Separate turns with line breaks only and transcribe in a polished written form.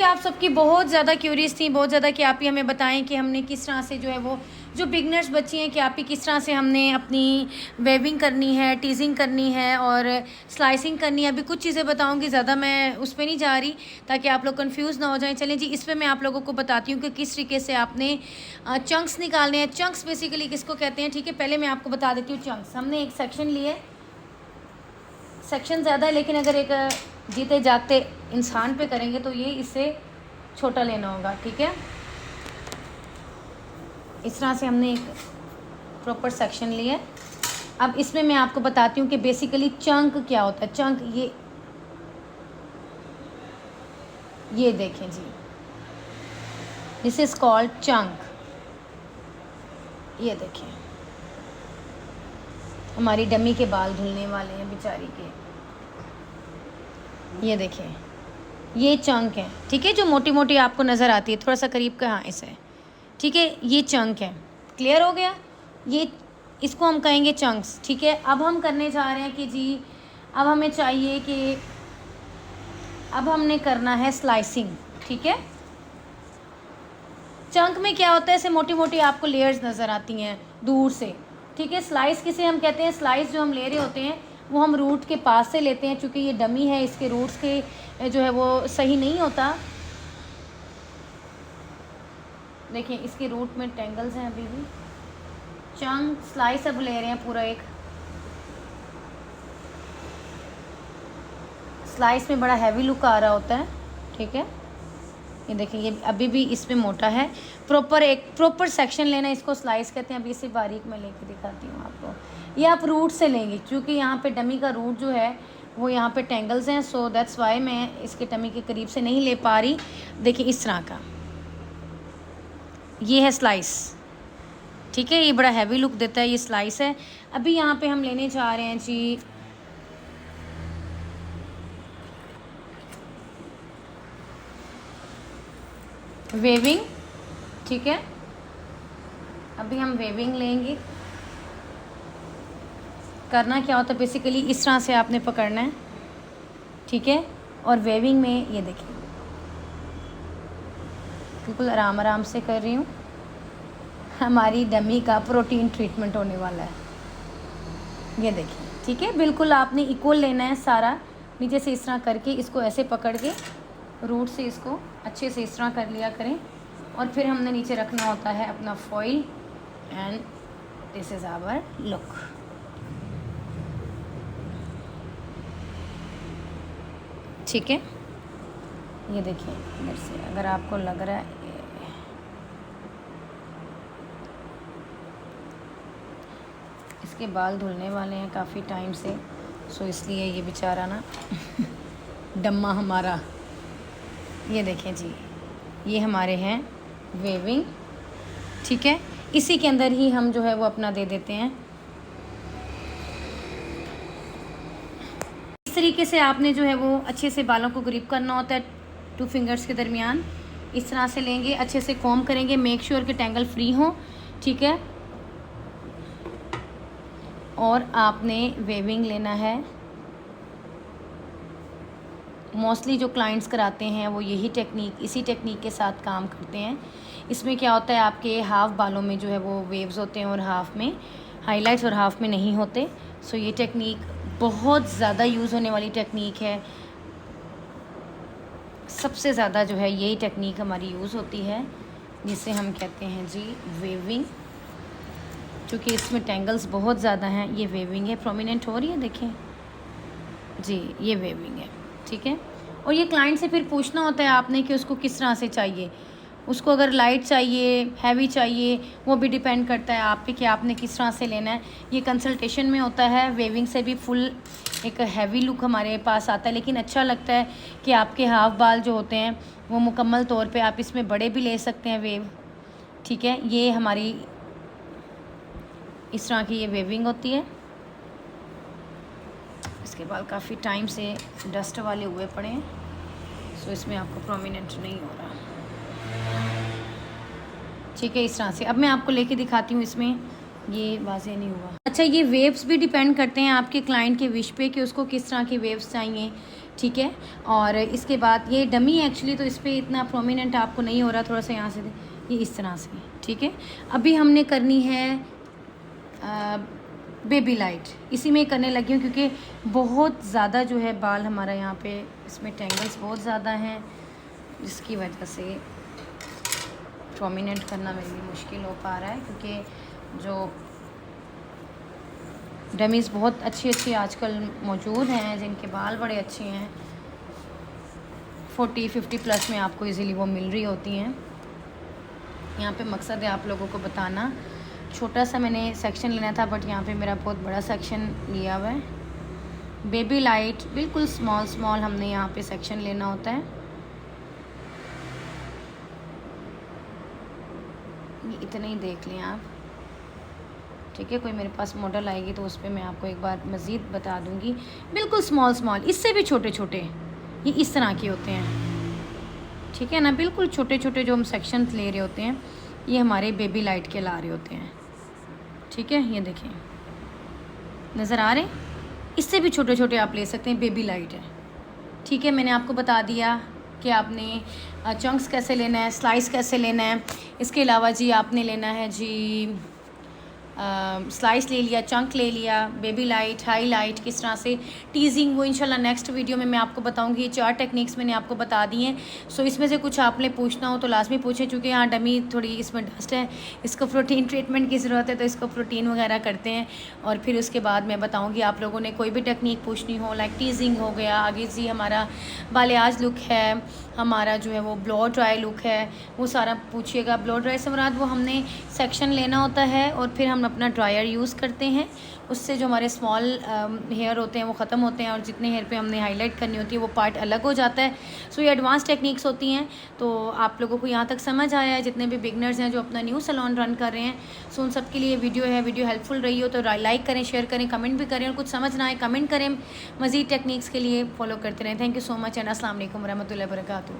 आप सबकी बहुत ज़्यादा क्यूरियस थी, बहुत ज़्यादा कि आप ही हमें बताएं कि हमने किस तरह से जो है वो जो बिगनर्स बच्ची हैं कि आप ही किस तरह से हमने अपनी वेविंग करनी है, टीजिंग करनी है और स्लाइसिंग करनी है। अभी कुछ चीज़ें बताऊंगी, ज़्यादा मैं उस पर नहीं जा रही ताकि आप लोग कंफ्यूज ना हो जाएं। चलें जी, इस पर मैं आप लोगों को बताती हूँ कि किस तरीके से आपने चंक्स निकालने हैं। चंक्स बेसिकली किसको कहते हैं, ठीक है। पहले मैं आपको बता देती हूँ चंक्स। हमने एक सेक्शन लिए, सेक्शन ज़्यादा है लेकिन अगर एक जीते जागते इंसान पे करेंगे तो ये इससे छोटा लेना होगा, ठीक है। इस तरह से हमने एक प्रॉपर सेक्शन लिया है। अब इसमें मैं आपको बताती हूँ कि बेसिकली चंक क्या होता है। चंक ये देखें जी, दिस इज़ कॉल्ड चंक। ये देखें, हमारी डमी के बाल धुलने वाले हैं बेचारी के। ये देखें, ये चंक है, ठीक है, जो मोटी मोटी आपको नज़र आती है। थोड़ा सा करीब का, हाँ इसे, ठीक है, ये चंक है। क्लियर हो गया, ये इसको हम कहेंगे चंक्स, ठीक है। अब हम करने जा रहे हैं कि जी अब हमें चाहिए कि अब हमने करना है स्लाइसिंग, ठीक है। चंक में क्या होता है, ऐसे मोटी मोटी आपको लेयर्स नज़र आती हैं दूर से, ठीक है। स्लाइस किसे हम कहते हैं, स्लाइस जो हम ले रहे होते हैं वो हम रूट के पास से लेते हैं, क्योंकि ये डमी है, इसके रूट्स के जो है वो सही नहीं होता। देखिए इसके रूट में टेंगल्स हैं अभी भी। चंक स्लाइस अब ले रहे हैं पूरा एक। स्लाइस में बड़ा हैवी लुक आ रहा होता है, ठीक है। ये देखिए, ये अभी भी इसमें मोटा है। एक प्रॉपर सेक्शन लेना, इसको स्लाइस कहते हैं। अभी इसे बारीक मैं लेके दिखाती हूँ आपको। ये आप रूट से लेंगे, क्योंकि यहाँ पे डमी का रूट जो है वो यहाँ पे टेंगल्स हैं, सो दैट्स वाई मैं इसके डमी के करीब से नहीं ले पा रही। देखिए इस तरह का ये है स्लाइस, ठीक है। ये बड़ा हैवी लुक देता है, ये स्लाइस है। अभी यहाँ पे हम लेने जा रहे हैं जी वेविंग, ठीक है। अभी हम वेविंग लेंगे। करना क्या होता है, बेसिकली इस तरह से आपने पकड़ना है, ठीक है। और वेविंग में ये देखिए बिल्कुल आराम आराम से कर रही हूँ। हमारी डमी का प्रोटीन ट्रीटमेंट होने वाला है। ये देखिए, ठीक है, बिल्कुल आपने इक्वल लेना है सारा। नीचे से इस तरह करके इसको ऐसे पकड़ के रूट से इसको अच्छे से इस तरह कर लिया करें। और फिर हमने नीचे रखना होता है अपना foil, and this is our look. ठीक है, ये देखिए इधर से अगर आपको लग रहा है, इसके बाल धुलने वाले हैं काफ़ी टाइम से, सो इसलिए ये बेचारा ना डम्मा हमारा। ये देखें जी, ये हमारे हैं वेविंग, ठीक है। इसी के अंदर ही हम जो है वो अपना दे देते हैं। इस तरीके से आपने जो है वो अच्छे से बालों को ग्रिप करना होता है 2 फिंगर्स के दरमियान। इस तरह से लेंगे, अच्छे से कॉम्ब करेंगे, मेक श्योर कि टेंगल फ्री हो, ठीक है। और आपने वेविंग लेना है। मोस्टली जो क्लाइंट्स कराते हैं वो यही टेक्निक, इसी टेक्निक के साथ काम करते हैं। इसमें क्या होता है, आपके हाफ़ बालों में जो है वो वेव्स होते हैं और हाफ़ में हाइलाइट्स और हाफ़ में नहीं होते। सो ये टेक्निक बहुत ज़्यादा यूज़ होने वाली टेक्निक है। सबसे ज़्यादा जो है यही टेक्निक हमारी यूज़ होती है, जिसे हम कहते हैं जी वेविंग। क्योंकि इसमें टेंगल्स बहुत ज़्यादा हैं, ये वेविंग है। प्रोमिनेंट हो रही है, देखें जी, ये वेविंग है, ठीक है। और ये क्लाइंट से फिर पूछना होता है आपने कि उसको किस तरह से चाहिए। उसको अगर लाइट चाहिए, हैवी चाहिए, वो भी डिपेंड करता है आप पे कि आपने किस तरह से लेना है। ये कंसल्टेशन में होता है। वेविंग से भी फुल एक हैवी लुक हमारे पास आता है, लेकिन अच्छा लगता है कि आपके हाफ बाल जो होते हैं वो मुकम्मल तौर पे आप इसमें बड़े भी ले सकते हैं वेव, ठीक है। ये हमारी इस तरह की ये वेविंग होती है। इसके बाल काफ़ी टाइम से डस्ट वाले हुए पड़े हैं, सो इसमें आपको प्रोमिनेंट नहीं हो रहा, ठीक है। इस तरह से अब मैं आपको लेके दिखाती हूँ। इसमें ये वाज़ेह नहीं हुआ। अच्छा, ये वेव्स भी डिपेंड करते हैं आपके क्लाइंट के विश पे कि उसको किस तरह की वेव्स चाहिए, ठीक है। और इसके बाद ये डमी एक्चुअली तो इस पर इतना प्रोमिनेंट आपको नहीं हो रहा, थोड़ा सा यहाँ से ये इस तरह से, ठीक है। अभी हमने करनी है बेबी लाइट, इसी में करने लगी हूँ क्योंकि बहुत ज़्यादा जो है बाल हमारा यहाँ पे इसमें टेंगल्स बहुत ज़्यादा हैं, जिसकी वजह से प्रोमिनेंट करना मेरे लिए मुश्किल हो पा रहा है, क्योंकि जो डमीज़ बहुत अच्छी आजकल मौजूद हैं जिनके बाल बड़े अच्छे हैं, 40-50 प्लस में आपको इजीली वो मिल रही होती हैं। यहाँ पे मकसद है आप लोगों को बताना। छोटा सा मैंने सेक्शन लेना था, बट यहाँ पे मेरा बहुत बड़ा सेक्शन लिया हुआ है। बेबी लाइट बिल्कुल स्मॉल हमने यहाँ पे सेक्शन लेना होता है। ये इतने ही देख लें आप, ठीक है। कोई मेरे पास मॉडल आएगी तो उस पर मैं आपको एक बार मज़ीद बता दूँगी। बिल्कुल स्मॉल, इससे भी छोटे ये इस तरह के होते हैं, ठीक है ना। बिल्कुल छोटे जो हम सेक्शन ले रहे होते हैं, ये हमारे बेबी लाइट के ला रहे होते हैं, ठीक है। ये देखें, नज़र आ रहे हैं। इससे भी छोटे आप ले सकते हैं, बेबी लाइट है, ठीक है। मैंने आपको बता दिया कि आपने चंक्स कैसे लेना है, स्लाइस कैसे लेना है। इसके अलावा जी आपने लेना है जी स्लाइस ले लिया, चंक ले लिया, बेबी लाइट, हाई लाइट, किस तरह से टीजिंग, वो इंशाल्लाह नेक्स्ट वीडियो में मैं आपको बताऊंगी। ये 4 टेक्निक्स मैंने आपको बता दी हैं। सो इसमें से कुछ आपने पूछना हो तो लाजमी पूछें, क्योंकि यहाँ डमी थोड़ी इसमें डस्ट है, इसको प्रोटीन ट्रीटमेंट की ज़रूरत है, तो इसको प्रोटीन वगैरह करते हैं। और फिर उसके बाद मैं बताऊँगी आप लोगों ने कोई भी टेक्निक पूछनी हो, लाइक टीजिंग हो गया, आगे जी हमारा बालियाज लुक है, हमारा जो है वो ब्लो ड्राई लुक है, वो सारा पूछिएगा। ब्लो ड्राई से मुराद वो हमने सेक्शन लेना होता है और फिर हम अपना ड्रायर यूज़ करते हैं, उससे जो हमारे स्मॉल हेयर होते हैं वो ख़त्म होते हैं, और जितने हेयर पे हमने हाईलाइट करनी होती है वो पार्ट अलग हो जाता है। सो ये एडवांस टेक्निक्स होती हैं। तो आप लोगों को यहाँ तक समझ आया है, जितने भी बिगनर्स हैं जो अपना न्यू सैलून रन कर रहे हैं, सो उन सब के लिए वीडियो हेल्पफुल रही हो तो लाइक करें, शेयर करें, कमेंट भी करें, और कुछ समझ ना आए कमेंट करें। मज़ीद टेक्निक्स के लिए फॉलो करते रहें। Thank you so much and अस्सलाम वालेकुम रहमतुल्लाहि व बरकातहू।